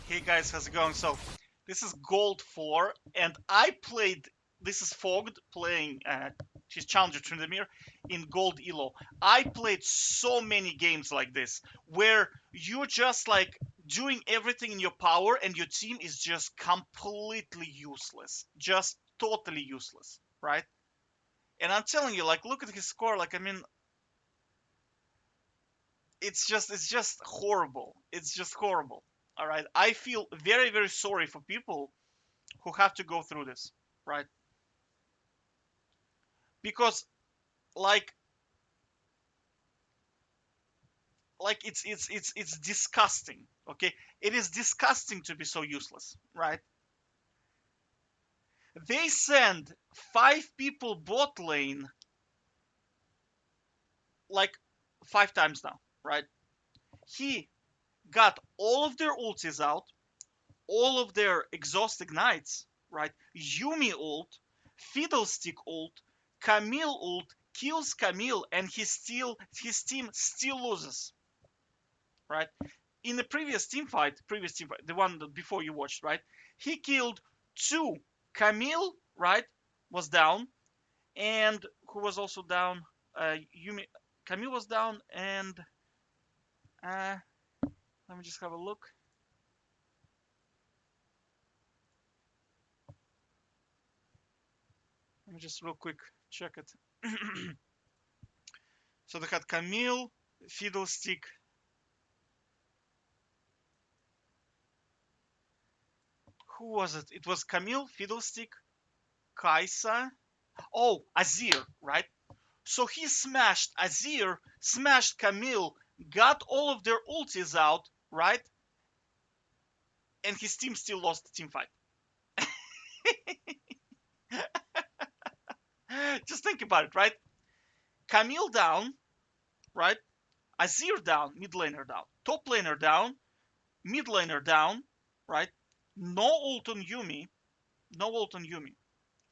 Hey guys, how's it going? So, this is Gold 4, and I played. This is Fogged playing his challenger Tryndamere in Gold Elo. I played so many games like this where you're just like doing everything in your power and your team is just completely useless. Just totally useless, right? And I'm telling you, like, look at his score. Like, I mean, it's just horrible. It's just horrible. All right. I feel very, very sorry for people who have to go through this, right? Because like it's disgusting. Okay, it is disgusting to be so useless, right? They send 5 people bot lane like 5 times now, right? He got all of their ultis out, all of their exhaust ignites, right? Yumi ult, Fiddlestick ult, Camille ult, kills Camille, and his team still loses, right? In the previous team fight, the one that before you watched, right? He killed 2. Camille, right, was down, and who was also down? Yumi. Camille was down, and uh, let me just have a look. Let me just real quick check it. So they had Camille, Fiddlestick. Who was it? It was Camille, Fiddlestick, Kaisa. Oh, Azir, right? So he smashed Azir, smashed Camille, got all of their ultis out, right? And his team still lost the team fight. Just think about it, right? Camille down, right? Azir down, mid laner down, top laner down, mid laner down, right? No ult on Yumi, no ult on Yumi,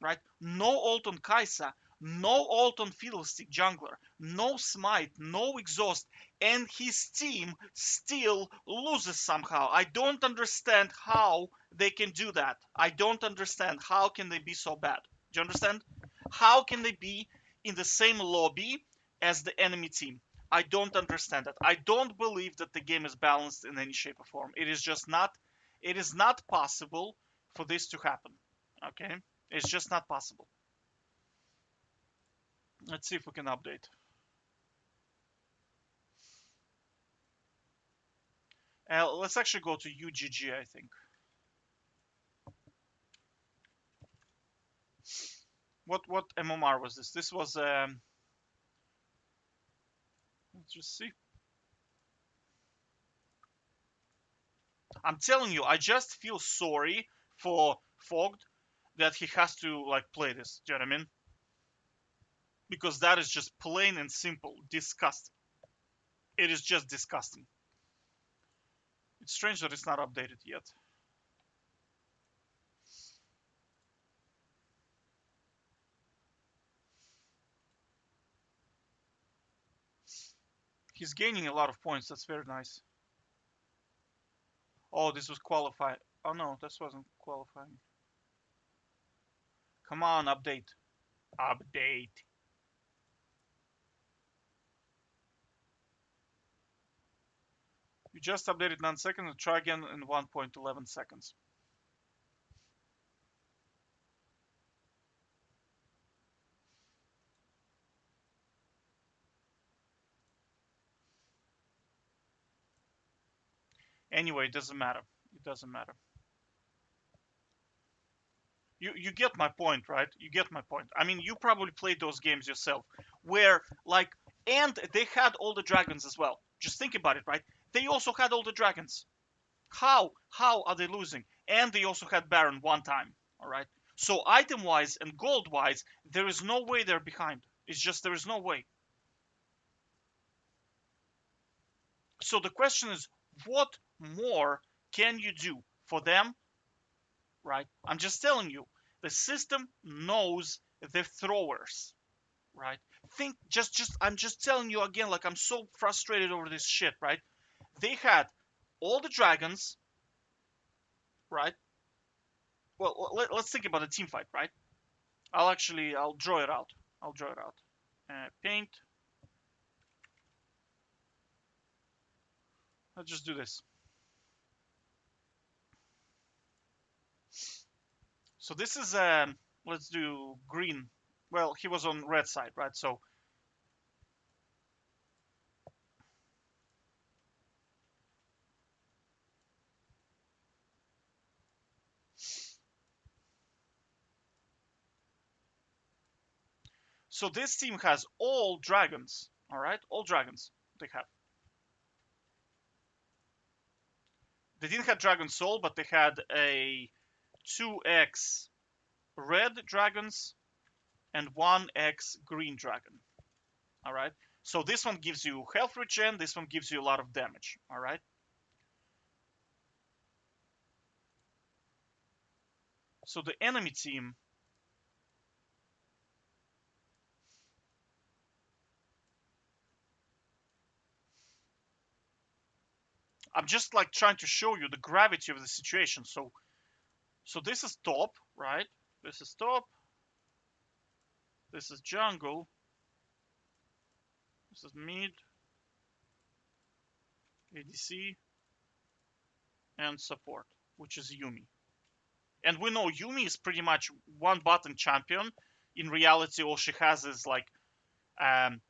right? No ult on Kaisa, no ult on Fiddlestick jungler, no smite, no exhaust, and his team still loses somehow. I don't understand how they can do that. I don't understand how can they be so bad. Do you understand? How can they be in the same lobby as the enemy team? I don't understand that. I don't believe that the game is balanced in any shape or form. It is just not. It is not possible for this to happen. Okay, it's just not possible. Let's see if we can update. Let's actually go to UGG, I think. What MMR was this? This was let's just see. I'm telling you, I just feel sorry for Fogged that he has to like play this. Do you know what I mean? Because that is just plain and simple disgusting. It is just disgusting. It's strange that it's not updated yet. He's gaining a lot of points. That's very nice. Oh, this was qualified. Oh no, this wasn't qualifying. Come on, update. Update. You just updated 9 seconds. Try again in 1.11 seconds. Anyway, it doesn't matter. It doesn't matter. You get my point, right? You get my point. I mean, you probably played those games yourself, where like, and they had all the dragons as well. Just think about it, right? They also had all the dragons. How are they losing? And they also had Baron one time. All right. So item wise and gold wise, there is no way they're behind. It's just there is no way. So the question is, what more can you do for them, right? I'm just telling you, the system knows the throwers, right? Think I'm just telling you again, like I'm so frustrated over this shit, right? They had all the dragons, right? Well, let's think about a team fight, right? I'll draw it out. I'll draw it out. Paint. Let's just do this. So this is let's do green. Well, he was on red side, right? So this team has all dragons, all right? All dragons they have. They didn't have Dragon Soul, but they had a 2x red dragons and 1x green dragon. All right. So this one gives you health regen. This one gives you a lot of damage. All right. So the enemy team. I'm just like trying to show you the gravity of the situation. So this is top, right? This is top. This is jungle. This is mid, ADC, and support, which is Yumi. And we know Yumi is pretty much one button champion. In reality, all she has is like um,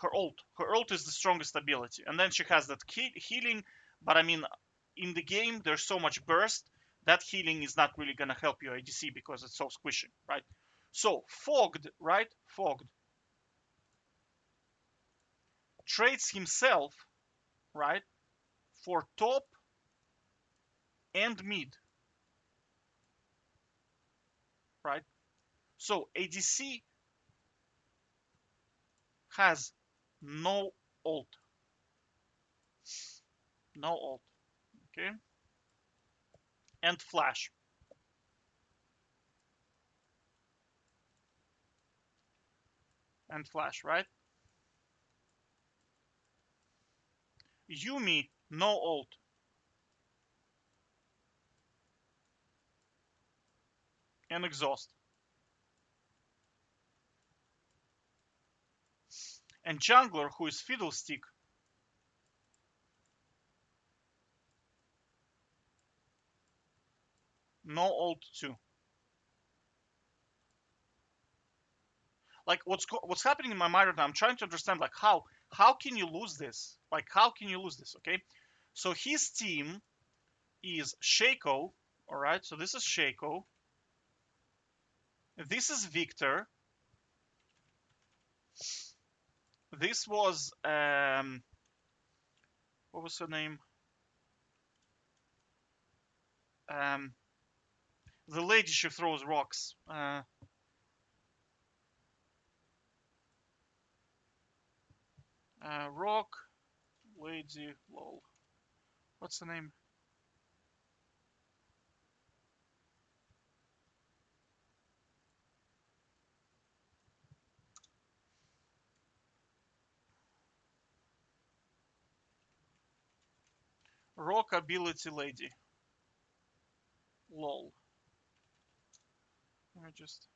her ult. Her ult is the strongest ability, and then she has that healing. But I mean, in the game, there's so much burst that healing is not really gonna help your ADC because it's so squishy, right? So Fogged, right? Fogged trades himself, right, for top and mid, right? So ADC has no ult, no ult, okay, and flash, and flash, right? Yumi, no ult, and exhaust. And jungler, who is Fiddlestick, no ult too. Like what's happening in my mind right now? I'm trying to understand like how can you lose this? Like how can you lose this? Okay, so his team is Shaco. All right, so this is Shaco. This is Victor. This was what was her name? Um, the lady she throws rocks. Rock lady. Lol. What's the name? Rock ability lady. Lol. Let me just.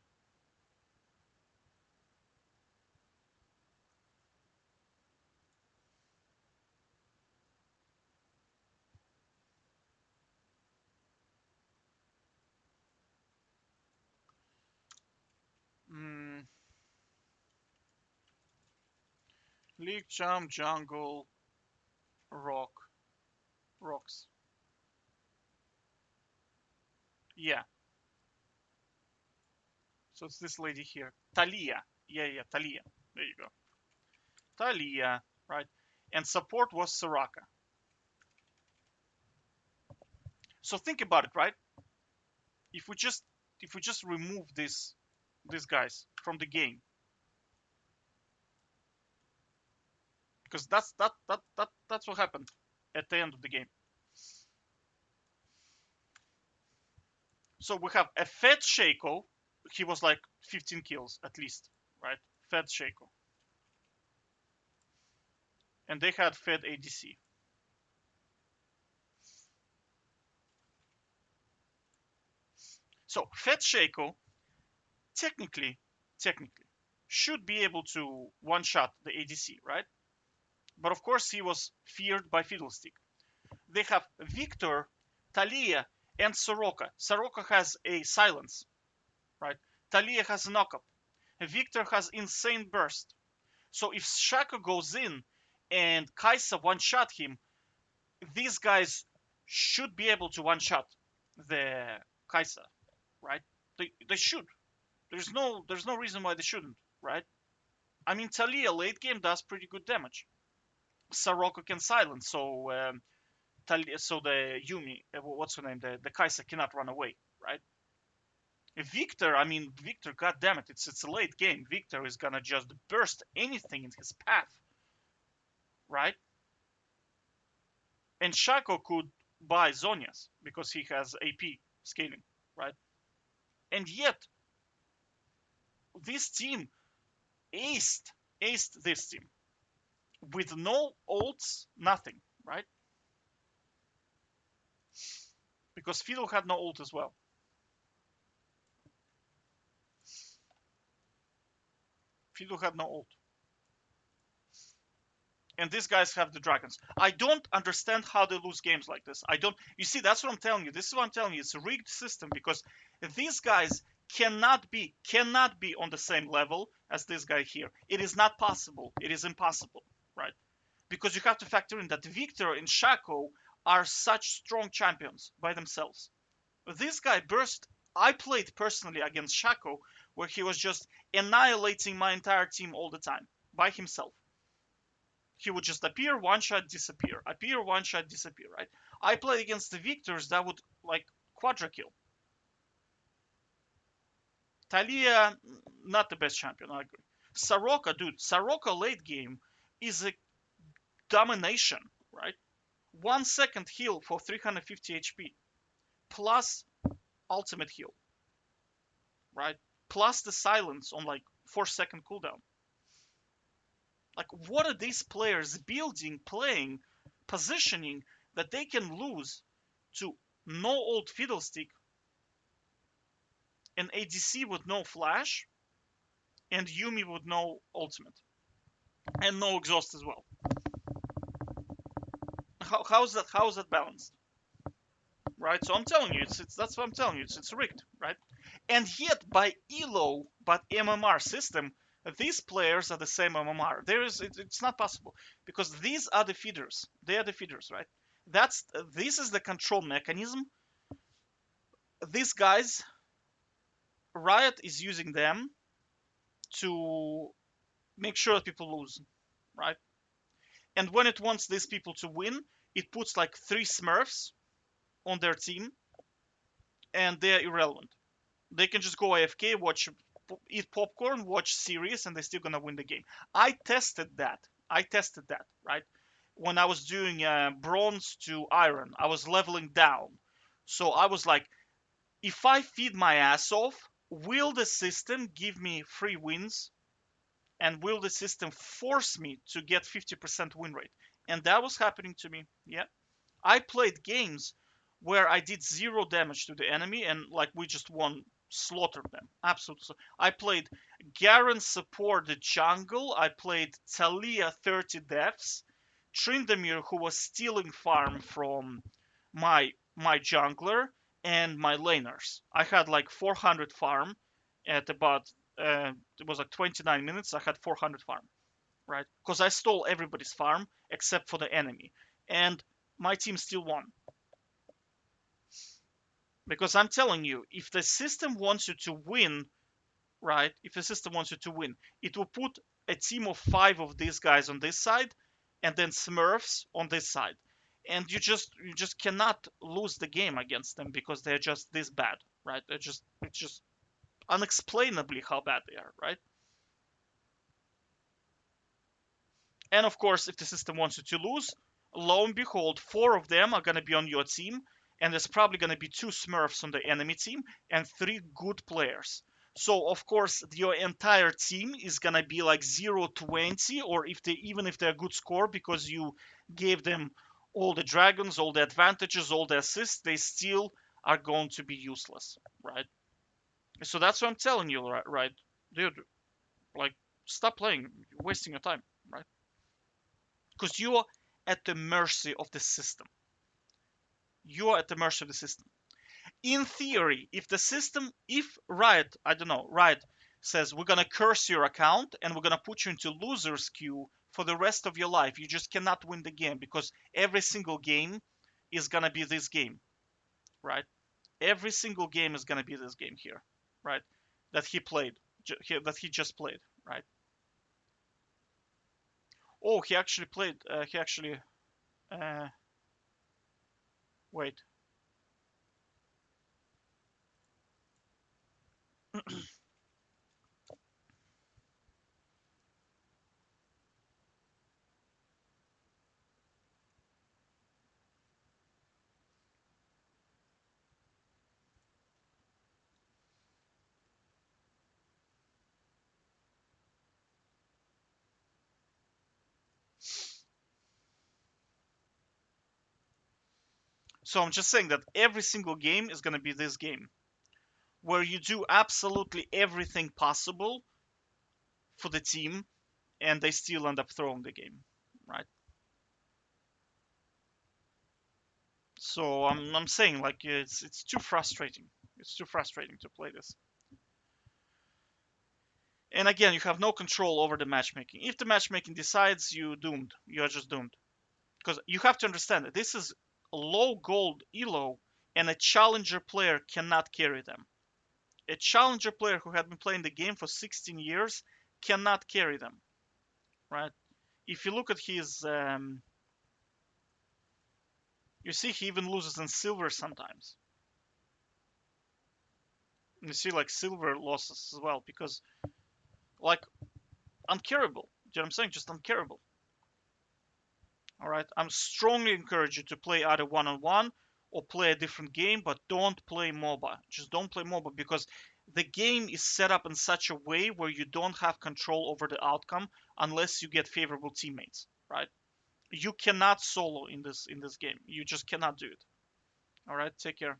Mm, League Jump Jungle Rock Rocks. Yeah. So it's this lady here. Talia. Yeah, Talia. There you go. Talia, right? And support was Soraka. So think about it, right? If we just remove these guys from the game, because that's what happened at the end of the game. So we have a fed Shaco. He was like 15 kills at least, right? Fed Shaco. And they had fed ADC. So Fat Shaco technically should be able to one-shot the ADC, right? But of course he was feared by Fiddlestick. They have Viktor, Taliyah, and Soroka. Soroka has a silence, right? Taliyah has a knockup. Viktor has insane burst. So if Shaco goes in and Kai'Sa one-shot him, these guys should be able to one-shot the Kai'Sa, right? They should. There's no reason why they shouldn't, right? I mean, Taliyah late game does pretty good damage. Soroka can silence, so so the Yuumi, what's her name, the Kai'Sa cannot run away, right? Viktor, I mean, Viktor, god damn it, it's a late game. Viktor is gonna just burst anything in his path, right? And Shaco could buy Zhonya's because he has AP scaling, right? And yet, this team aced this team with no ults, nothing, right? Because Fiddle had no ult as well. Fiddle had no ult. And these guys have the dragons. I don't understand how they lose games like this. I don't. You see, that's what I'm telling you. This is what I'm telling you. It's a rigged system because these guys cannot be on the same level as this guy here. It is not possible. It is impossible, right? Because you have to factor in that Viktor and Shaco are such strong champions by themselves. This guy burst. I played personally against Shaco, where he was just annihilating my entire team all the time by himself. He would just appear, one shot, disappear, appear, one shot, disappear, right? I played against the Victors that would like quadra kill. Taliyah, not the best champion, I agree. Soroka, dude, Soroka late game is a domination, right? 1 second heal for 350 HP, plus ultimate heal, right? Plus the silence on like 4 second cooldown. Like, what are these players building, playing, positioning that they can lose to no old Fiddlestick, an ADC with no flash, and Yuumi with no ultimate, and no exhaust as well? How's that balanced? Right? So I'm telling you, that's what I'm telling you. It's rigged, right? And yet by ELO, but MMR system, these players are the same MMR. It's not possible because these are the feeders. They are the feeders, right? This is the control mechanism. These guys, Riot is using them to make sure that people lose, right? And when it wants these people to win, it puts like 3 Smurfs on their team, and they're irrelevant. They can just go AFK, eat popcorn, watch series, and they're still gonna win the game. I tested that, right? When I was doing bronze to iron, I was leveling down. So I was like, if I feed my ass off, will the system give me free wins? And will the system force me to get 50% win rate? And that was happening to me. Yeah. I played games where I did 0 damage to the enemy and like we just won, slaughtered them. Absolutely. I played Garen support the jungle. I played Taliyah 30 deaths. Tryndamere, who was stealing farm from my jungler and my laners. I had like 400 farm at about it was like 29 minutes. I had 400 farm, right? Because I stole everybody's farm except for the enemy, and my team still won. Because I'm telling you, if the system wants you to win, right? If the system wants you to win, it will put a team of 5 of these guys on this side, and then Smurfs on this side, and you just cannot lose the game against them because they're just this bad, right? It's just unexplainably how bad they are, right? And of course, if the system wants you to lose, lo and behold, 4 of them are going to be on your team, and there's probably going to be 2 Smurfs on the enemy team and 3 good players. So of course, your entire team is going to be like 0-20, or even if they're a good score because you gave them all the dragons, all the advantages, all the assists, they still are going to be useless, right? So that's what I'm telling you, right, dude? Like, stop playing, you're wasting your time, right? Because you're at the mercy of the system. You are at the mercy of the system. In theory, if the system, if Riot, I don't know, Riot says we're gonna curse your account and we're gonna put you into losers queue for the rest of your life, you just cannot win the game because every single game is gonna be this game, right? Every single game is gonna be this game here, right? That he played, that he just played, right? Oh, he actually played. He actually. Uh, Wait. So I'm just saying that every single game is gonna be this game, where you do absolutely everything possible for the team, and they still end up throwing the game, right? So I'm saying like it's too frustrating. It's too frustrating to play this. And again, you have no control over the matchmaking. If the matchmaking decides, you doomed. You are just doomed. Because you have to understand that this is low gold elo, and a challenger player cannot carry them. A challenger player who had been playing the game for 16 years cannot carry them, right? If you look at his, you see he even loses in silver sometimes. You see like silver losses as well because like uncarryable. Do you know what I'm saying? Just uncarryable. All right. I'm strongly encourage you to play either one-on-one or play a different game, but don't play MOBA. Just don't play MOBA because the game is set up in such a way where you don't have control over the outcome unless you get favorable teammates, right? You cannot solo in this game. You just cannot do it. All right. Take care.